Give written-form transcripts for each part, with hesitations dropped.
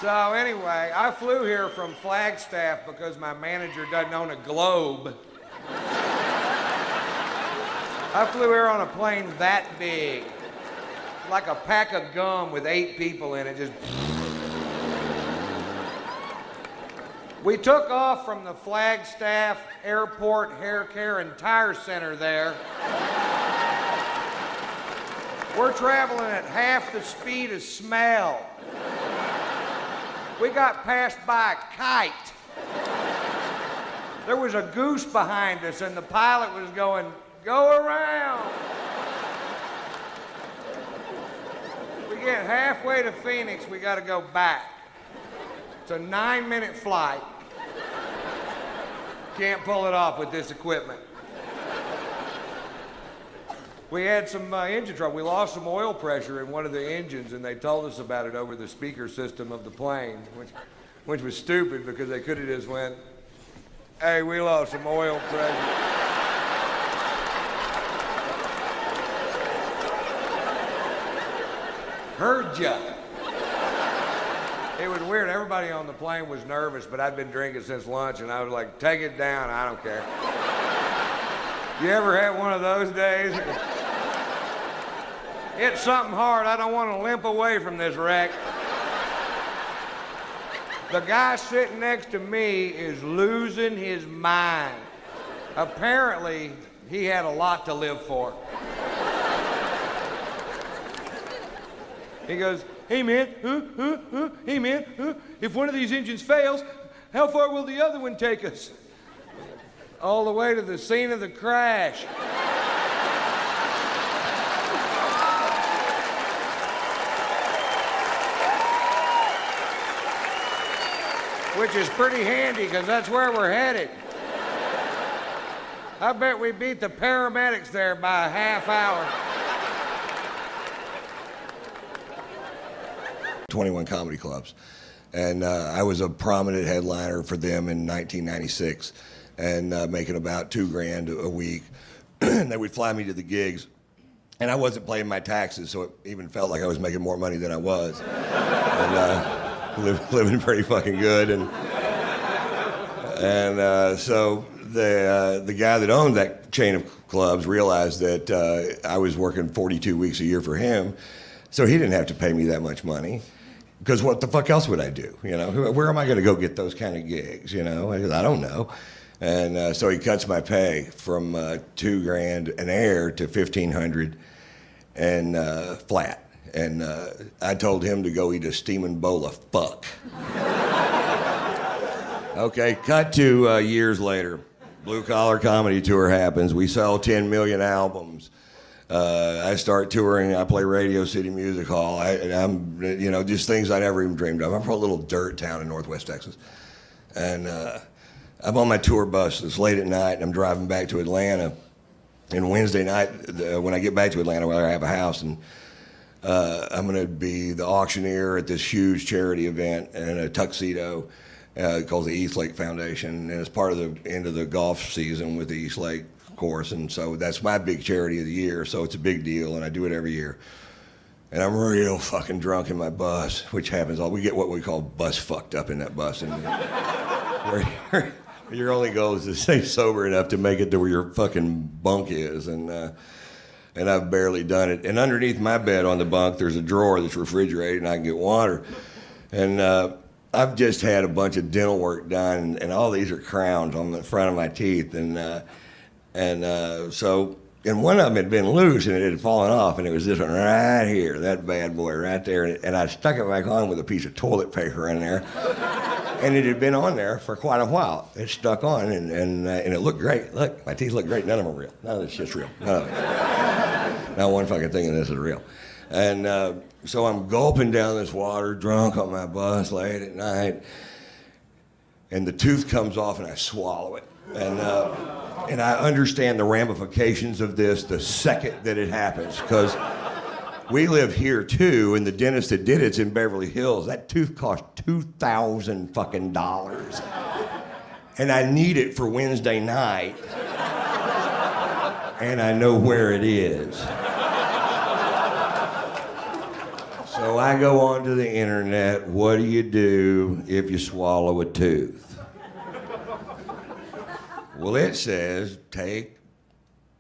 So anyway, I flew here from Flagstaff because my manager doesn't own a globe. I flew here on a plane that big, like a pack of gum with 8 people in it, just. We took off from the Flagstaff Airport Hair Care and Tire Center there. We're traveling at half the speed of smell. We got passed by a kite. There was a goose behind us and the pilot was going, "Go around." We get halfway to Phoenix, we gotta go back. It's a 9-minute flight. Can't pull it off with this equipment. We had some engine trouble. We lost some oil pressure in one of the engines, and they told us about it over the speaker system of the plane, which was stupid because they could have just went, "Hey, we lost some oil pressure." Heard ya. It was weird. Everybody on the plane was nervous, but I'd been drinking since lunch, and I was like, "Take it down, I don't care." You ever had one of those days? It's something hard. I don't want to limp away from this wreck. The guy sitting next to me is losing his mind. Apparently, he had a lot to live for. He goes, "Hey man, hey man, if one of these engines fails, how far will the other one take us?" "All the way to the scene of the crash." Which is pretty handy, because that's where we're headed. I bet we beat the paramedics there by a half hour. 21 comedy clubs. And I was a prominent headliner for them in 1996 and making about $2,000 a week. They would fly me to the gigs. And I wasn't paying my taxes, so it even felt like I was making more money than I was. And living pretty fucking good. And so the guy that owned that chain of clubs realized that I was working 42 weeks a year for him, so he didn't have to pay me that much money. Because what the fuck else would I do? You know, where am I going to go get those kind of gigs? You know, I don't know. And so he cuts my pay from $2,000 an air to $1,500 and flat. And I told him to go eat a steaming bowl of fuck. Okay, cut to years later. Blue Collar Comedy Tour happens. We sell 10 million albums. I start touring. I play Radio City Music Hall. I'm, you know, just things I never even dreamed of. I'm from a little dirt town in Northwest Texas. And I'm on my tour bus. It's late at night, and I'm driving back to Atlanta. And Wednesday night, when I get back to Atlanta, where I have a house, and I'm going to be the auctioneer at this huge charity event in a tuxedo called the East Lake Foundation. And it's part of the end of the golf season with the East Lake course, and so that's my big charity of the year, so it's a big deal, and I do it every year. And I'm real fucking drunk in my bus, which happens we get what we call bus fucked up in that bus, and where your only goal is to stay sober enough to make it to where your fucking bunk is, and I've barely done it. And underneath my bed on the bunk, there's a drawer that's refrigerated, and I can get water. And I've just had a bunch of dental work done, and all these are crowns on the front of my teeth, and one of them had been loose and it had fallen off, and it was this one right here, that bad boy right there, and I stuck it back on with a piece of toilet paper in there, and it had been on there for quite a while. It stuck on, and it looked great. Look, my teeth look great. None of them are real. None of this shit's real. None of it. Not one fucking thing of this is real. And so I'm gulping down this water, drunk on my bus late at night, and the tooth comes off, and I swallow it. And I understand the ramifications of this the second that it happens, because we live here too, and the dentist that did it's in Beverly Hills. That tooth cost $2,000 fucking dollars, and I need it for Wednesday night, and I know where it is. So I go onto the internet. What do you do if you swallow a tooth? Well, it says take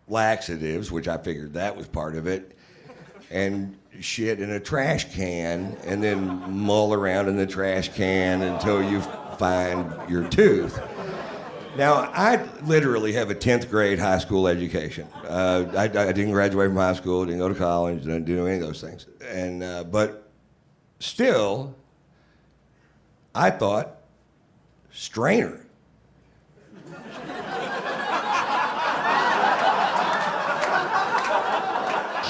laxatives, which I figured that was part of it, and shit in a trash can, and then mull around in the trash can until you find your tooth. Now, I literally have a 10th grade high school education. I didn't graduate from high school, didn't go to college, didn't do any of those things. But still, I thought, strainer.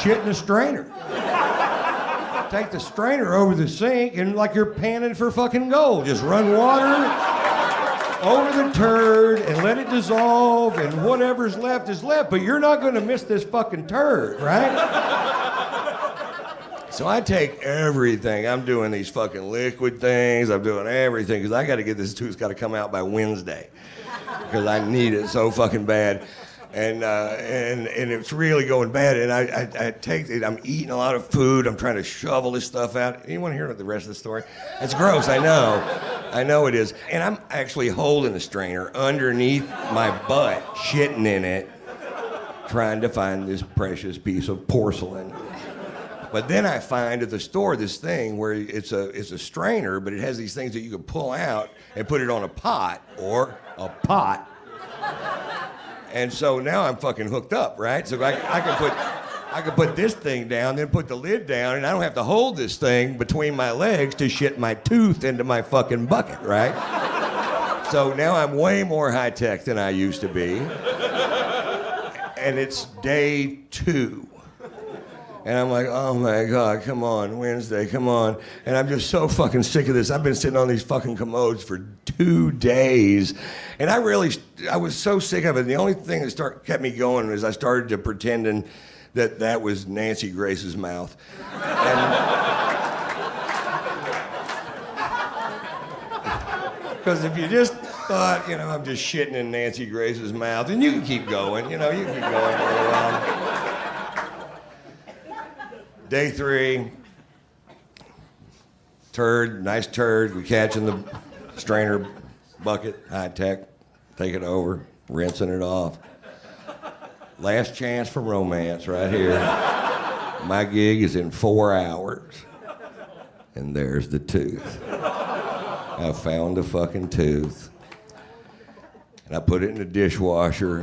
Shit in a strainer. Take the strainer over the sink and like you're panning for fucking gold. Just run water over the turd and let it dissolve, and whatever's left is left, but you're not gonna miss this fucking turd, right? So I take everything. I'm doing these fucking liquid things. I'm doing everything because I gotta get this tooth, gotta come out by Wednesday because I need it so fucking bad. And it's really going bad. And I take it. I'm eating a lot of food. I'm trying to shovel this stuff out. Anyone hear the rest of the story? It's gross. I know it is. And I'm actually holding a strainer underneath my butt, shitting in it, trying to find this precious piece of porcelain. But then I find at the store this thing where it's a strainer, but it has these things that you can pull out and put it on a pot or a pot. And so now I'm fucking hooked up, right? So I can put this thing down, then put the lid down, and I don't have to hold this thing between my legs to shit my tooth into my fucking bucket, right? So now I'm way more high tech than I used to be. And it's day 2. And I'm like, oh my God, come on, Wednesday, come on. And I'm just so fucking sick of this. I've been sitting on these fucking commodes for 2 days. And I was so sick of it. The only thing that kept me going is I started to pretending that was Nancy Grace's mouth. Because if you just thought, I'm just shitting in Nancy Grace's mouth, and you can keep going, you can keep going for a while. Day 3, nice turd. We catch in the strainer bucket, high tech, take it over, rinsing it off. Last chance for romance right here. My gig is in 4 hours. And there's the tooth. I found the fucking tooth. And I put it in the dishwasher.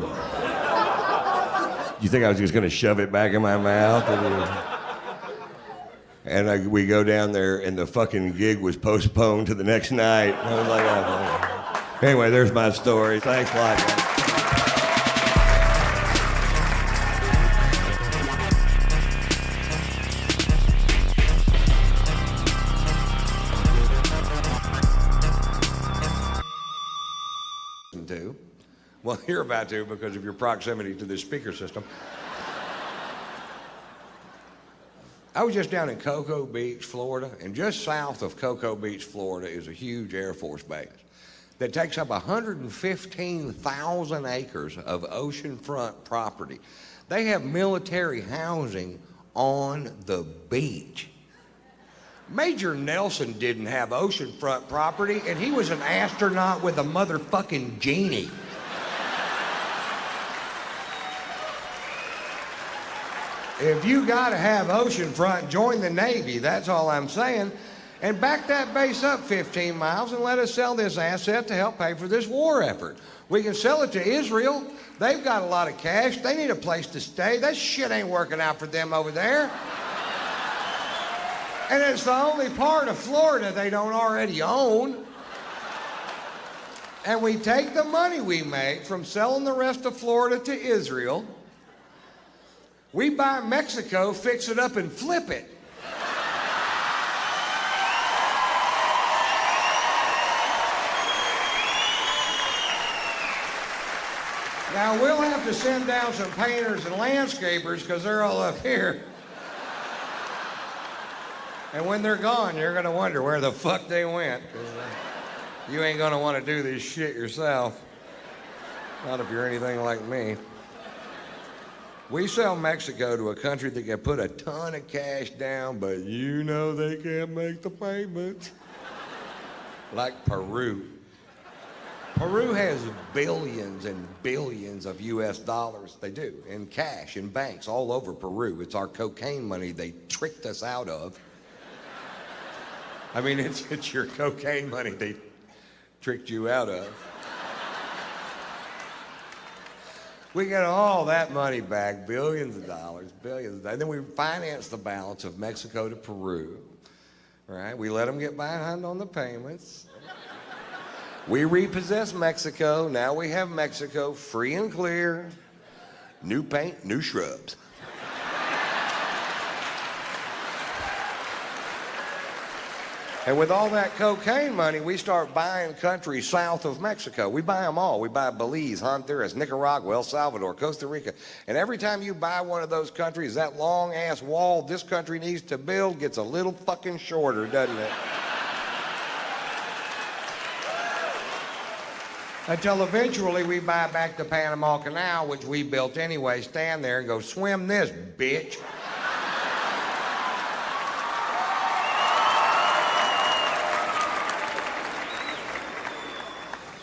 You think I was just gonna shove it back in my mouth? And we go down there, and the fucking gig was postponed to the next night. I was like, oh. Anyway, there's my story. Thanks a lot, guys. Well, you're about to because of your proximity to this speaker system. I was just down in Cocoa Beach, Florida, and just south of Cocoa Beach, Florida is a huge Air Force base that takes up 115,000 acres of oceanfront property. They have military housing on the beach. Major Nelson didn't have oceanfront property, and he was an astronaut with a motherfucking genie. If you gotta have oceanfront, join the Navy, that's all I'm saying. And back that base up 15 miles and let us sell this asset to help pay for this war effort. We can sell it to Israel. They've got a lot of cash. They need a place to stay. That shit ain't working out for them over there. And it's the only part of Florida they don't already own. And we take the money we make from selling the rest of Florida to Israel. We buy Mexico, fix it up, and flip it. Now, we'll have to send down some painters and landscapers because they're all up here. And when they're gone, you're going to wonder where the fuck they went. You ain't going to want to do this shit yourself. Not if you're anything like me. We sell Mexico to a country that can put a ton of cash down, but you know they can't make the payments. Like Peru. Peru has billions and billions of US dollars, they do, in cash, in banks all over Peru. It's our cocaine money they tricked us out of. I mean, it's your cocaine money they tricked you out of. We get all that money back, billions of dollars, billions. And then we finance the balance of Mexico to Peru, right? We let them get behind on the payments. We repossess Mexico. Now we have Mexico free and clear. New paint, new shrubs. And with all that cocaine money, we start buying countries south of Mexico. We buy them all. We buy Belize, Honduras, Nicaragua, El Salvador, Costa Rica. And every time you buy one of those countries, that long-ass wall this country needs to build gets a little fucking shorter, doesn't it? Until eventually we buy back the Panama Canal, which we built anyway, stand there and go, swim this, bitch.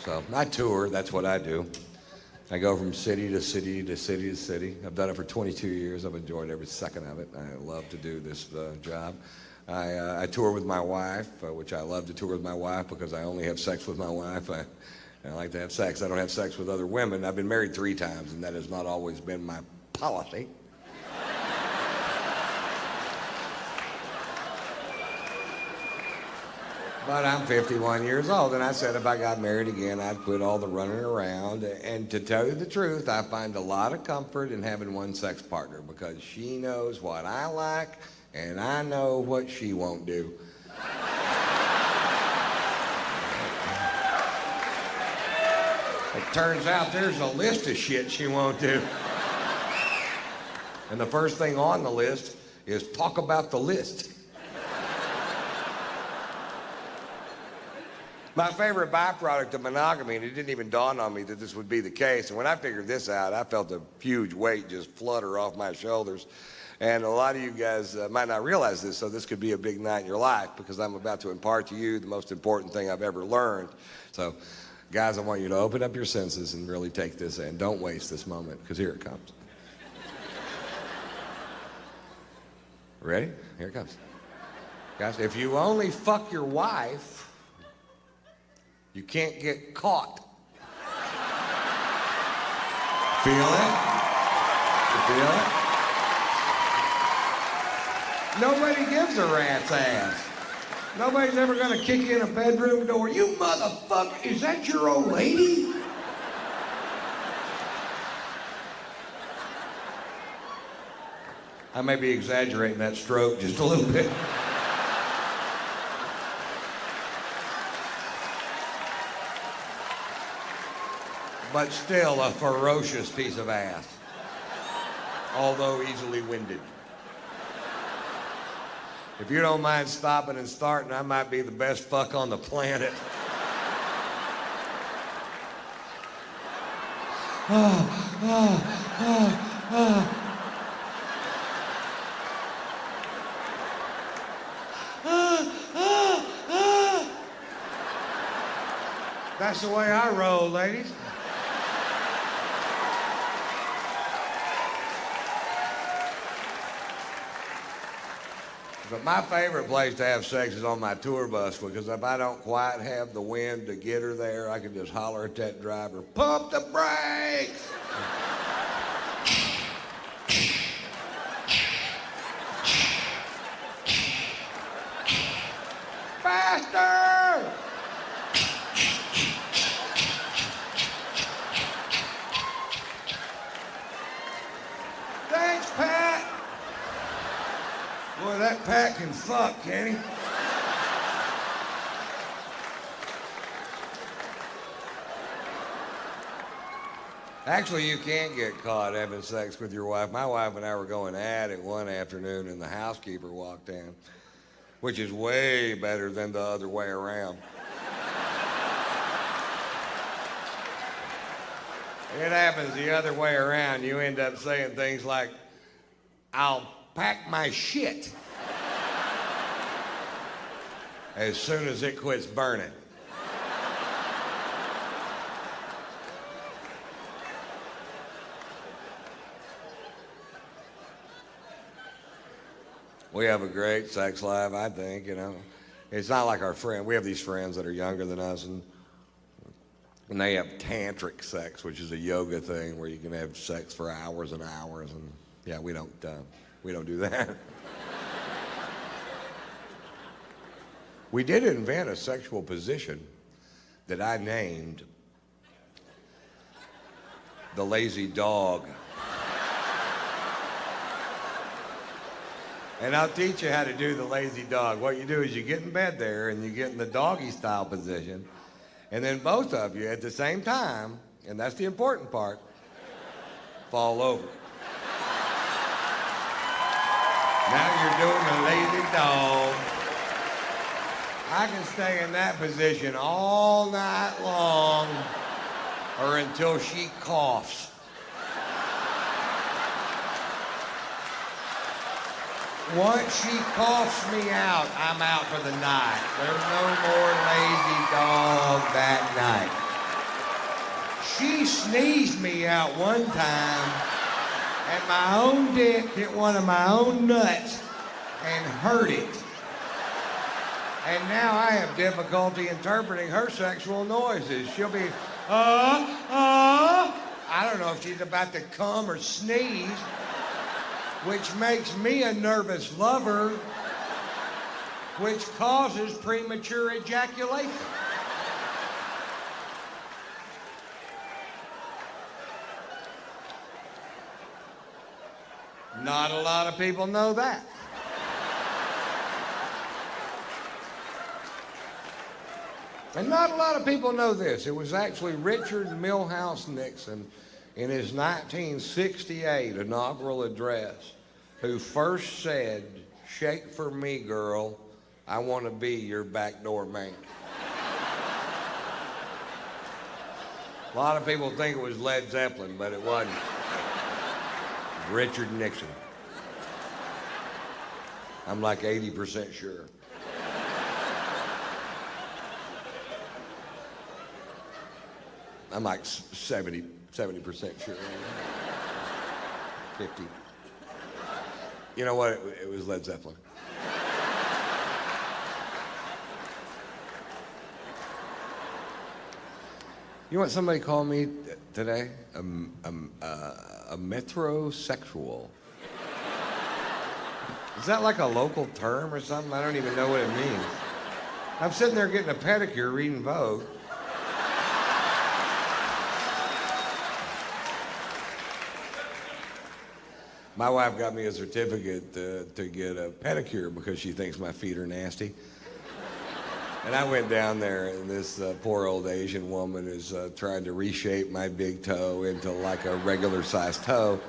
So I tour, that's what I do. I go from city to city to city to city. I've done it for 22 years. I've enjoyed every second of it. I love to do this job. I tour with my wife, which I love to tour with my wife because I only have sex with my wife. I like to have sex. I don't have sex with other women. I've been married 3 times, and that has not always been my policy. But I'm 51 years old, and I said if I got married again, I'd quit all the running around. And to tell you the truth, I find a lot of comfort in having one sex partner because she knows what I like, and I know what she won't do. It turns out there's a list of shit she won't do. And the first thing on the list is talk about the list. My favorite byproduct of monogamy, and it didn't even dawn on me that this would be the case, and when I figured this out, I felt a huge weight just flutter off my shoulders. And a lot of you guys might not realize this, so this could be a big night in your life because I'm about to impart to you the most important thing I've ever learned. So, guys, I want you to open up your senses and really take this in. Don't waste this moment, because here it comes. Ready? Here it comes. Guys, if you only fuck your wife, you can't get caught. Feel it? You feel it? Nobody gives a rat's ass. Nobody's ever gonna kick you in a bedroom door. You motherfucker, is that your old lady? I may be exaggerating that stroke just a little bit. But still a ferocious piece of ass, although easily winded. If you don't mind stopping and starting, I might be the best fuck on the planet. That's the way I roll, ladies. But my favorite place to have sex is on my tour bus because if I don't quite have the wind to get her there, I can just holler at that driver, pump the brakes! Faster! Thanks, Pat! Boy, that Pat can fuck, can he? Actually, you can't get caught having sex with your wife. My wife and I were going at it one afternoon, and the housekeeper walked in, which is way better than the other way around. It happens the other way around. You end up saying things like, I'll pack my shit as soon as it quits burning. We have a great sex life, I think, you know. It's not like our friend. We have these friends that are younger than us, and they have tantric sex, which is a yoga thing where you can have sex for hours and hours. And yeah, we don't do that. We did invent a sexual position that I named the lazy dog. And I'll teach you how to do the lazy dog. What you do is you get in bed there and you get in the doggy style position, and then both of you at the same time, and that's the important part, fall over. Now you're doing the lazy dog. I can stay in that position all night long or until she coughs. Once she coughs me out, I'm out for the night. There's no more lazy dog that night. She sneezed me out one time, and my own dick hit one of my own nuts and hurt it. And now I have difficulty interpreting her sexual noises. She'll be, I don't know if she's about to come or sneeze, which makes me a nervous lover, which causes premature ejaculation. Not a lot of people know that. And not a lot of people know this. It was actually Richard Milhouse Nixon in his 1968 inaugural address who first said, "Shake for me, girl. I want to be your backdoor man." A lot of people think it was Led Zeppelin, but it wasn't. Richard Nixon. I'm like 80% sure. I'm like 70% sure. 50. You know what? It was Led Zeppelin. You know what somebody called me today? A metrosexual. Is that like a local term or something? I don't even know what it means. I'm sitting there getting a pedicure, reading Vogue. My wife got me a certificate to get a pedicure because she thinks my feet are nasty. And I went down there, and this poor old Asian woman is trying to reshape my big toe into like a regular-sized toe.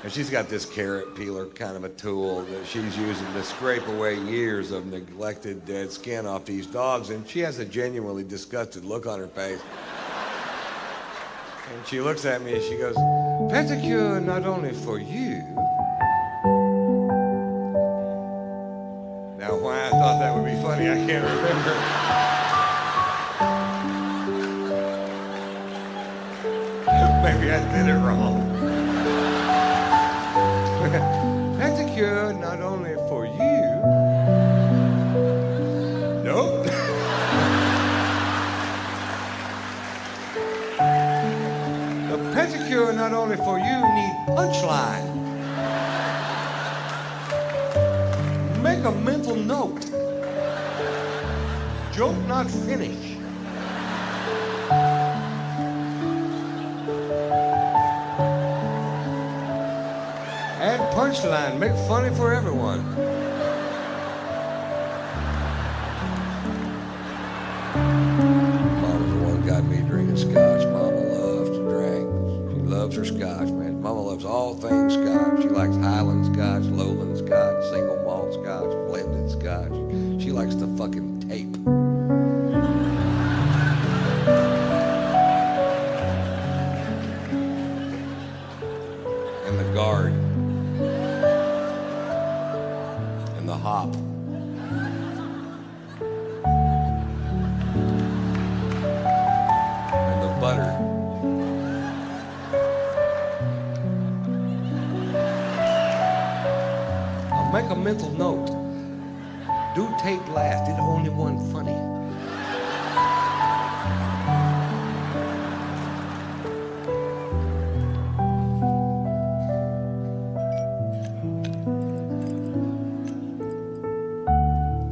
And she's got this carrot peeler kind of a tool that she's using to scrape away years of neglected dead skin off these dogs. And she has a genuinely disgusted look on her face. And she looks at me and she goes, "Pedicure not only for you." Now, why I thought that would be funny, I can't remember. Maybe I did it wrong. Pedicure not only for you. Nope. The pedicure not only for you need punchline. Make a mental note. Joke not finished. Add punchline. Make funny for everyone. Mama's the one got me drinking scotch. Mama loves to drink. She loves her scotch, man. Mama loves all things scotch. She likes Highland scotch, Lowland scotch, single malt scotch, blended scotch. She likes the fucking tape. mental note. Do tape last, it's only one funny.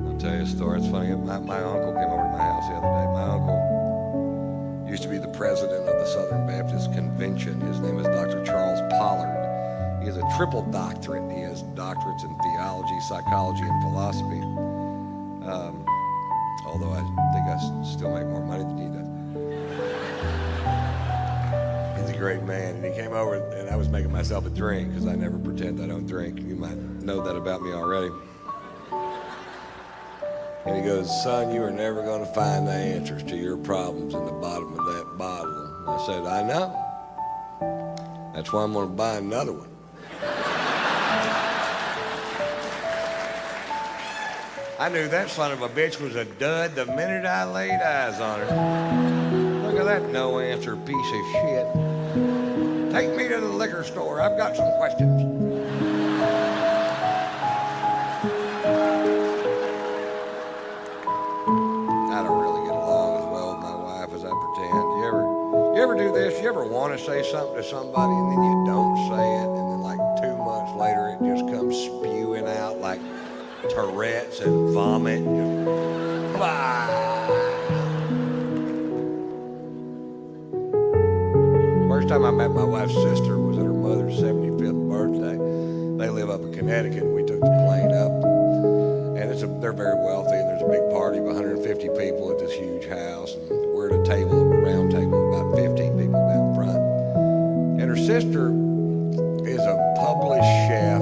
I'll tell you a story, it's funny. My uncle came over to my house the other day. My uncle used to be the president of the Southern Baptist Convention. His name is Dr. Charles Pollard. He has a triple doctorate. He has doctorates in theology, psychology, and philosophy. Although I think I still make more money than he does. He's a great man. And he came over, and I was making myself a drink because I never pretend I don't drink. You might know that about me already. And he goes, son, you are never going to find the answers to your problems in the bottom of that bottle. And I said, I know. That's why I'm going to buy another one. I knew that son of a bitch was a dud the minute I laid eyes on her. Look at that no-answer piece of shit. Take me to the liquor store. I've got some questions. I don't really get along as well with my wife as I pretend. You ever do this? You ever want to say something to somebody and then you don't say it, and then like 2 months later it just comes spewing out like Tourette's and vomit. Blah. First time I met my wife's sister was at her mother's 75th birthday. They live up in Connecticut, and we took the plane up. And they're very wealthy, and there's a big party of 150 people at this huge house. And we're at a round table, about 15 people down front. And her sister is a published chef,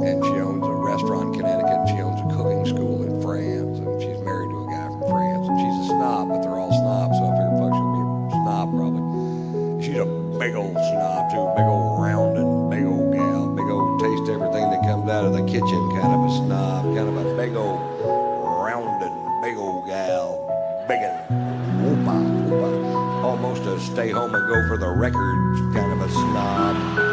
and she owns a restaurant in Connecticut, and she owns a cooking school in France, and she's married to a guy from France, and she's a snob, but they're all snobs, so I figure fuck, she'll be a snob probably. She's a big old snob too, big old rounded, big old gal, big old taste everything that comes out of the kitchen kind of a snob, kind of a big old rounded, big old gal, big and whoop-ah, almost a stay home and go for the records kind of a snob.